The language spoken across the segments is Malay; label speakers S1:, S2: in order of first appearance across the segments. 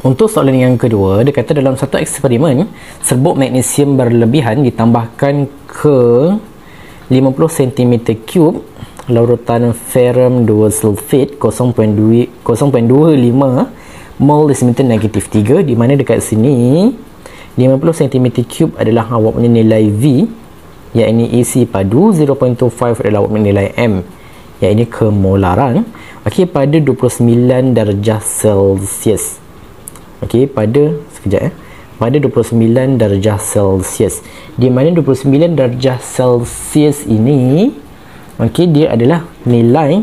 S1: Untuk soalan yang kedua, dia kata dalam satu eksperimen, serbuk magnesium berlebihan ditambahkan ke 50 cm3 larutan ferrum 2 sulfate 0.25 mol desimeter negatif 3, di mana dekat sini 50 cm3 adalah awak punya nilai V, iaitu isi padu, 0.25 adalah awak punya nilai M, iaitu kemolaran. Okey, pada 29 darjah Celsius. Okey, pada 29 darjah Celsius, di mana 29 darjah Celsius ini, okey, dia adalah nilai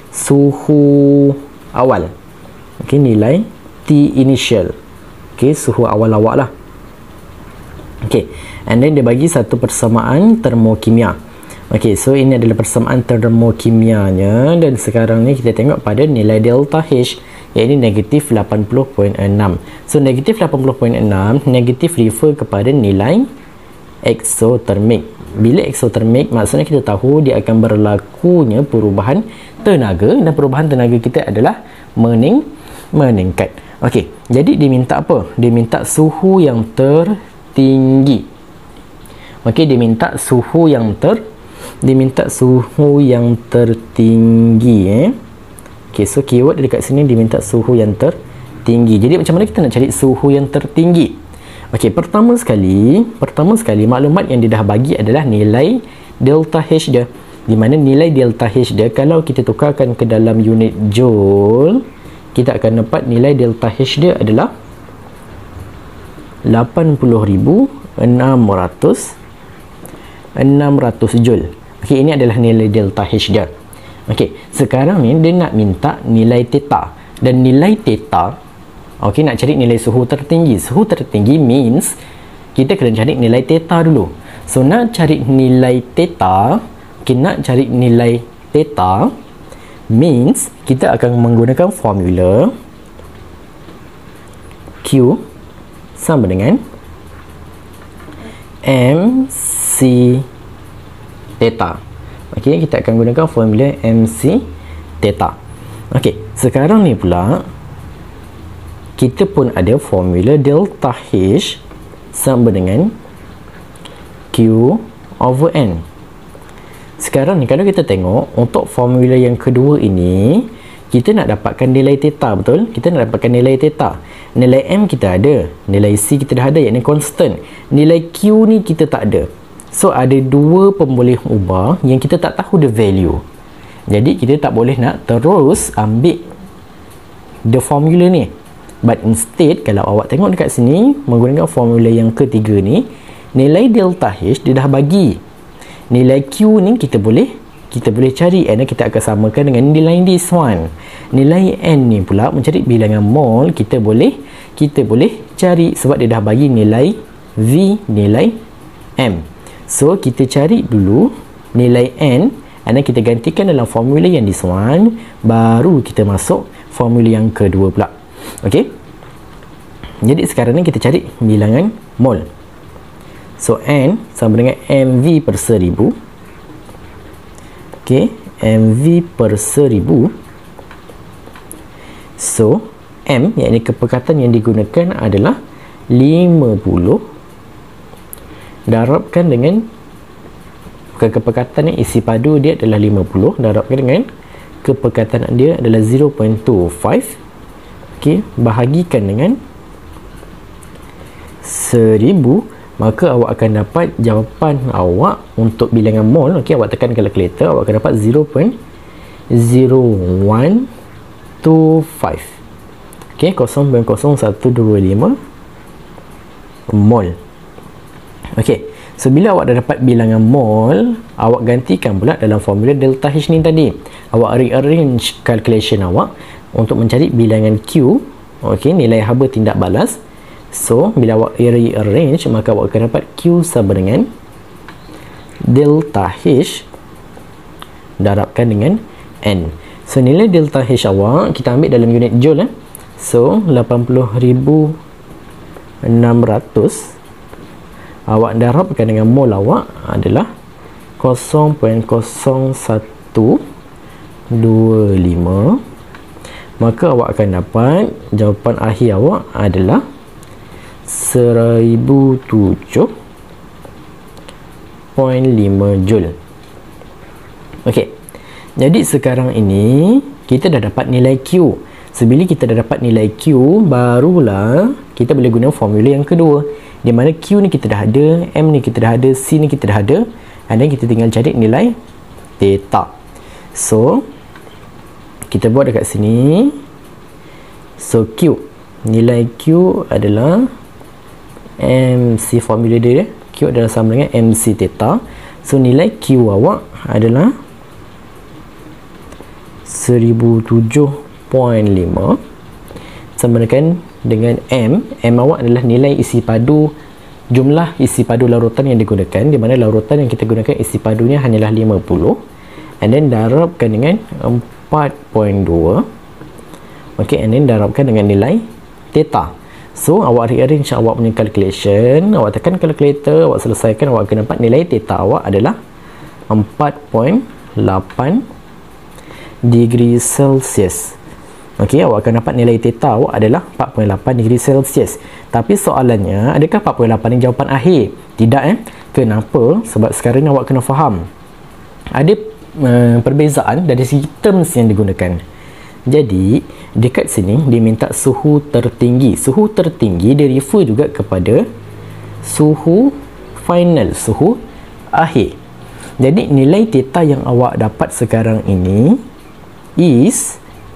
S1: suhu awal. Okey, nilai T initial. Okey, suhu awal awak lah. Okey, and then dia bagi satu persamaan termokimia. Okey, so ini adalah persamaan termokimianya, dan sekarang ni kita tengok pada nilai delta H, iaitu negatif 80.6. So negatif 80.6 negatif refer kepada nilai exothermic. Bila exothermic, maksudnya kita tahu dia akan berlakunya perubahan tenaga, dan perubahan tenaga kita adalah meningkat. Okey, jadi dia minta apa? Dia minta suhu yang tertinggi. Okey, dia minta suhu yang tertinggi. Okey, so keyword dekat sini diminta suhu yang tertinggi. Jadi macam mana kita nak cari suhu yang tertinggi? Okey, pertama sekali maklumat yang dia dah bagi adalah nilai delta H dia. Di mana nilai delta H dia, kalau kita tukarkan ke dalam unit joule, kita akan dapat nilai delta H dia adalah 80,600 joule. Okey, ini adalah nilai delta H dia. Okey, sekarang ni dia nak minta nilai theta, dan nilai theta, okey, nak cari nilai suhu tertinggi. Suhu tertinggi means kita kena cari nilai theta dulu. So nak cari nilai theta, means kita akan menggunakan formula Q sama dengan MC theta. Okey, kita akan gunakan formula MC theta. Okey, sekarang ni pula kita pun ada formula delta H sama dengan Q over N. Sekarang ni kalau kita tengok untuk formula yang kedua ini, kita nak dapatkan nilai theta, betul? Kita nak dapatkan nilai theta. Nilai M kita ada, nilai C kita dah ada, iaitu constant. Nilai Q ni kita tak ada. So ada dua pemboleh ubah yang kita tak tahu the value. Jadi kita tak boleh nak terus ambil the formula ni. But instead, kalau awak tengok dekat sini, menggunakan formula yang ketiga ni, nilai delta H dia dah bagi. Nilai Q ni kita boleh cari, and kita akan samakan dengan nilai this one. Nilai N ni pula mencari bilangan mol, kita boleh cari sebab dia dah bagi nilai V, nilai M. So kita cari dulu nilai N, dan kita gantikan dalam formula yang this one, baru kita masuk formula yang kedua pula. Okey, jadi sekarang ni kita cari bilangan mol. So N sama dengan MV per 1000. Okey, MV per 1000. So M, iaitu kepekatan yang digunakan adalah 50 darabkan dengan kepekatan isi padu dia adalah 50, darabkan dengan kepekatan dia adalah 0.25. Okey, bahagikan dengan 1000, maka awak akan dapat jawapan awak untuk bilangan mol. Okey, awak tekan kalkulator, awak akan dapat 0.0125. Okey, 0.0125 mol. Okey, so bila awak dah dapat bilangan mol, awak gantikan pula dalam formula delta H ni tadi. Awak rearrange calculation awak untuk mencari bilangan Q. Okey, nilai haba tindak balas. So bila awak rearrange, maka awak akan dapat Q sama dengan delta H darabkan dengan N. So nilai delta H awak kita ambil dalam unit joule. So 80,600 awak darabkan dengan mol awak adalah 0.0125, maka awak akan dapat jawapan akhir awak adalah 1007.5 Joule. Okey. Jadi sekarang ini kita dah dapat nilai Q. Sebila kita dah dapat nilai Q, barulah kita boleh guna formula yang kedua, di mana Q ni kita dah ada, M ni kita dah ada, C ni kita dah ada, and then kita tinggal cari nilai theta. So kita buat dekat sini. So Q, nilai Q adalah MC, formula dia Q adalah sama dengan MC theta. So nilai Q awak adalah 1007.5 sama dengan M awak adalah nilai isi padu, jumlah isi padu larutan yang digunakan, di mana larutan yang kita gunakan isi padunya hanyalah 50, and then darabkan dengan 4.2. ok, and then darabkan dengan nilai theta. So awak rearrange awak punya calculation, awak tekan calculator, awak selesaikan, awak akan dapat nilai theta awak adalah 4.8 degree Celsius. Okey, awak akan dapat nilai theta awak adalah 4.8 degree Celsius. Tapi soalannya, adakah 4.8 ni jawapan akhir? Tidak Kenapa? Sebab sekarang ni awak kena faham ada perbezaan dari segi terms yang digunakan. Jadi dekat sini dia minta suhu tertinggi. Suhu tertinggi dia refer juga kepada suhu final, suhu akhir. Jadi nilai theta yang awak dapat sekarang ini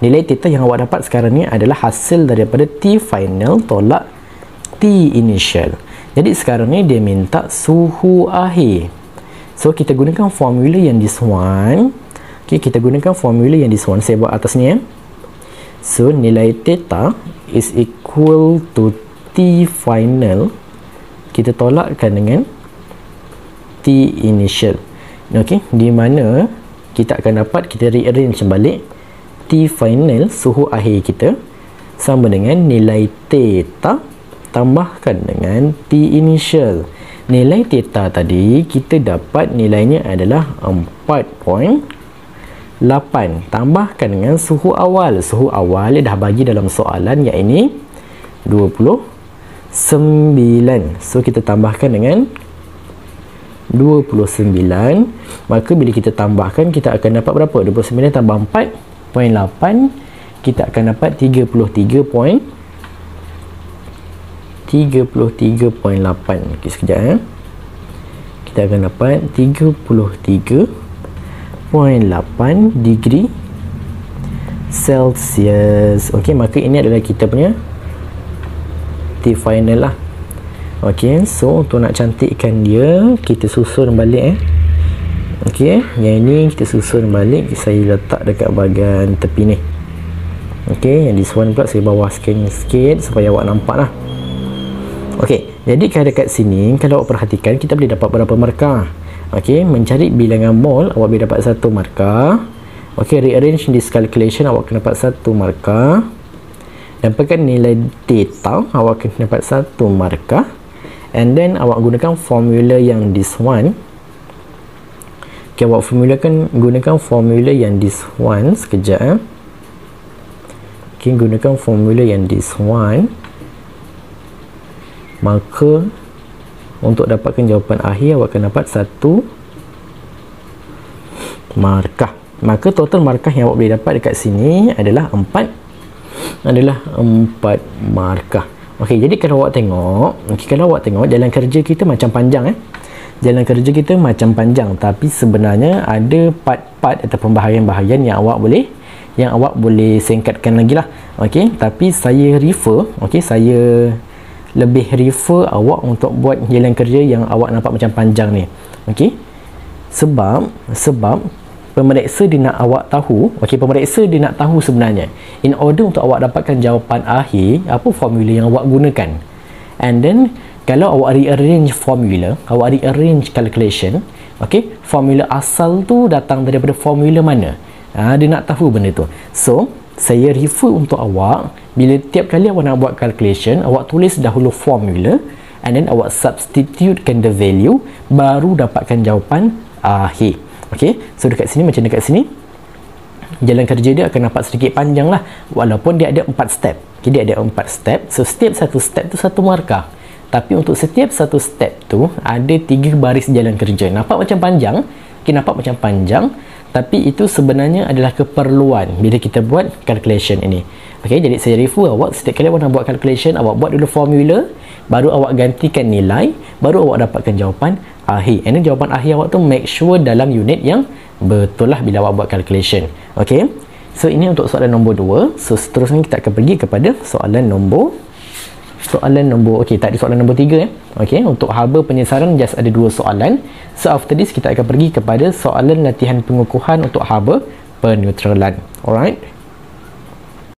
S1: nilai theta yang awak dapat sekarang ni adalah hasil daripada T final tolak T initial. Jadi sekarang ni dia minta suhu akhir. So kita gunakan formula yang this one. Okay, kita gunakan formula yang this one. Saya buat atas ni So nilai theta is equal to T final, kita tolakkan dengan T initial. Okay, di mana kita akan dapat, kita rearrange balik T final, suhu akhir kita, sama dengan nilai theta tambahkan dengan T initial. Nilai theta tadi kita dapat nilainya adalah 4.8, tambahkan dengan suhu awal. Suhu awal dia dah bagi dalam soalan, iaitu 29. So kita tambahkan dengan 29, maka bila kita tambahkan kita akan dapat berapa? 29 tambah 4.8, kita akan dapat 33.8. ok, sekejap kita akan dapat 33.8 degree Celsius. ok, maka ini adalah kita punya T final lah. ok, so untuk nak cantikkan dia, kita susun balik ok, yang ini kita susun balik, saya letak dekat bahagian tepi ni. ok, yang this one pula saya bawahkan sikit supaya awak nampak lah. ok, jadi kalau dekat sini, kalau awak perhatikan, kita boleh dapat berapa markah. ok, mencari bilangan mol, awak boleh dapat 1 markah. ok, rearrange this calculation, awak akan dapat 1 markah. Dapatkan nilai theta, awak akan dapat 1 markah. And then awak gunakan formula yang this one. ok, awak gunakan formula yang this one. Sekejap ok, gunakan formula yang this one. Maka untuk dapatkan jawapan akhir, awak akan dapat 1 markah. Maka total markah yang awak boleh dapat dekat sini adalah 4 markah. ok, jadi kalau awak tengok, jalan kerja kita macam panjang jalan kerja kita macam panjang, tapi sebenarnya ada part-part ataupun bahagian-bahagian yang awak boleh singkatkan lagi lah. ok, tapi saya lebih refer awak untuk buat jalan kerja yang awak nampak macam panjang ni. ok, sebab pemeriksa dia nak awak tahu, pemeriksa dia nak tahu sebenarnya, in order untuk awak dapatkan jawapan akhir, apa formula yang awak gunakan. And then kalau awak rearrange formula, awak rearrange calculation, formula asal tu datang daripada formula mana, dia nak tahu benda tu. So saya refer untuk awak, bila tiap kali awak nak buat calculation, awak tulis dahulu formula, and then awak substitutekan the value, baru dapatkan jawapan akhir. ok, so dekat sini macam dekat sini. jalan kerja dia akan nampak sedikit panjang lah, walaupun dia ada 4 step. Jadi ada 4 step, so setiap satu step tu satu markah, tapi untuk setiap satu step tu ada 3 baris jalan kerja. Nampak macam panjang, nampak macam panjang, tapi itu sebenarnya adalah keperluan bila kita buat calculation ini. Okey, jadi saya review awak, setiap kali awak nak buat calculation, awak buat dulu formula, baru awak gantikan nilai, baru awak dapatkan jawapan akhir. And then jawapan akhir awak tu make sure dalam unit yang betul lah bila awak buat calculation. Okey, so ini untuk soalan nombor 2. So seterusnya kita akan pergi kepada soalan nombor okey, tak ada soalan nombor 3 Okey, untuk haba penyesaran just ada 2 soalan. So after this kita akan pergi kepada soalan latihan pengukuhan untuk haba peneutralan. Alright.